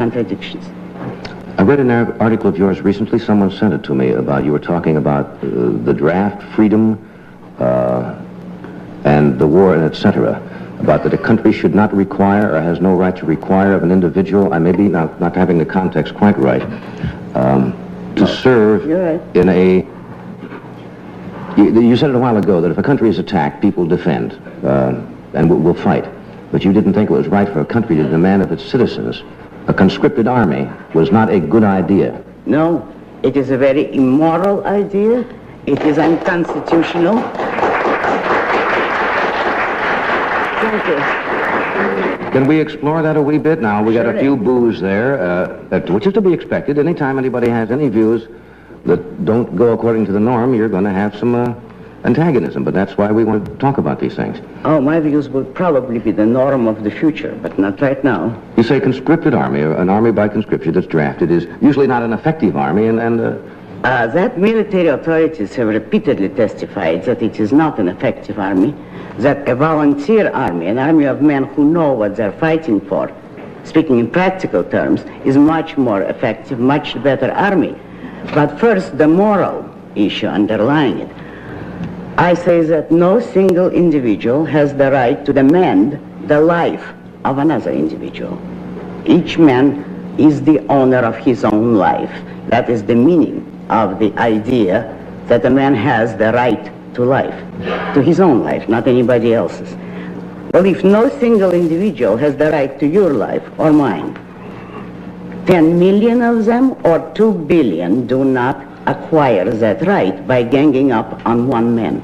contradictions. I read an article of yours recently. Someone sent it to me about, you were talking about the draft, freedom, and the war, and etc. About that a country should not require or has no right to require of an individual, I may be not having the context quite right, to serve in a... You said it a while ago that if a country is attacked, people defend and will fight. But you didn't think it was right for a country to demand of its citizens. A conscripted army was not a good idea. No, it is a very immoral idea. It is unconstitutional. Thank you. Can we explore that a wee bit now? We got a few boos there, which is to be expected. Anytime anybody has any views that don't go according to the norm, you're going to have some antagonism. But that's why we want to talk about these things. Oh, my views will probably be the norm of the future, but not right now. You say conscripted army, an army by conscription that's drafted, is usually not an effective army, that military authorities have repeatedly testified that it is not an effective army, that a volunteer army, an army of men who know what they're fighting for, speaking in practical terms, is much more effective, much better army. But first, the moral issue underlying it. I say that no single individual has the right to demand the life of another individual. Each man is the owner of his own life. That is the meaning of the idea that a man has the right to life, to his own life, not anybody else's. Well, if no single individual has the right to your life or mine, 10 million of them or 2 billion do not acquire that right by ganging up on one man.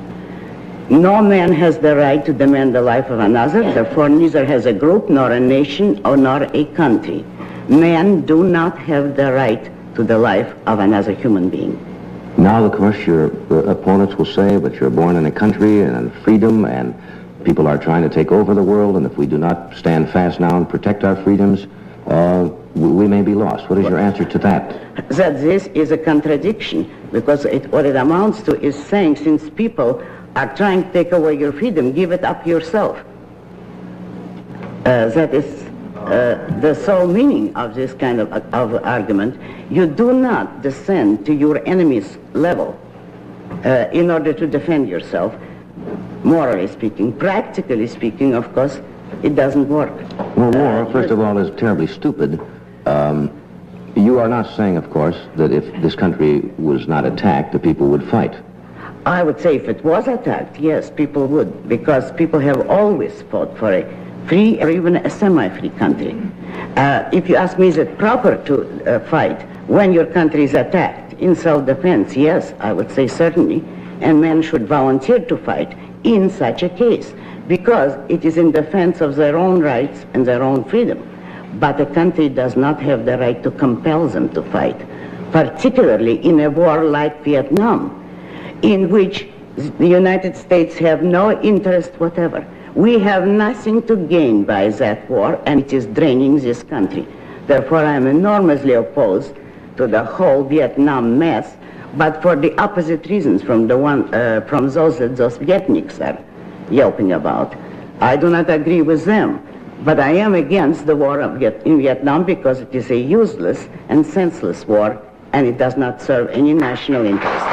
No man has the right to demand the life of another, therefore neither has a group, nor a nation, or nor a country. Men do not have the right to the life of another human being. Now, of course, your opponents will say, but you're born in a country and in freedom, and people are trying to take over the world, and if we do not stand fast now and protect our freedoms, we may be lost. What is your answer to that? That this is a contradiction, because what it amounts to is saying, since people are trying to take away your freedom, give it up yourself. That is the sole meaning of this kind of argument. You do not descend to your enemy's level in order to defend yourself, morally speaking. Practically speaking, of course, it doesn't work. Well, war, first of all, is terribly stupid. You are not saying, of course, that if this country was not attacked, the people would fight. I would say if it was attacked, yes, people would, because people have always fought for a free or even a semi-free country. If you ask me, is it proper to fight when your country is attacked in self-defense? Yes, I would say certainly, and men should volunteer to fight in such a case, because it is in defense of their own rights and their own freedom. But a country does not have the right to compel them to fight, particularly in a war like Vietnam, in which the United States have no interest whatever. We have nothing to gain by that war, and it is draining this country. Therefore, I am enormously opposed to the whole Vietnam mess, but for the opposite reasons from those that those Vietniks are yelping about. I do not agree with them, but I am against the war in Vietnam because it is a useless and senseless war, and it does not serve any national interest.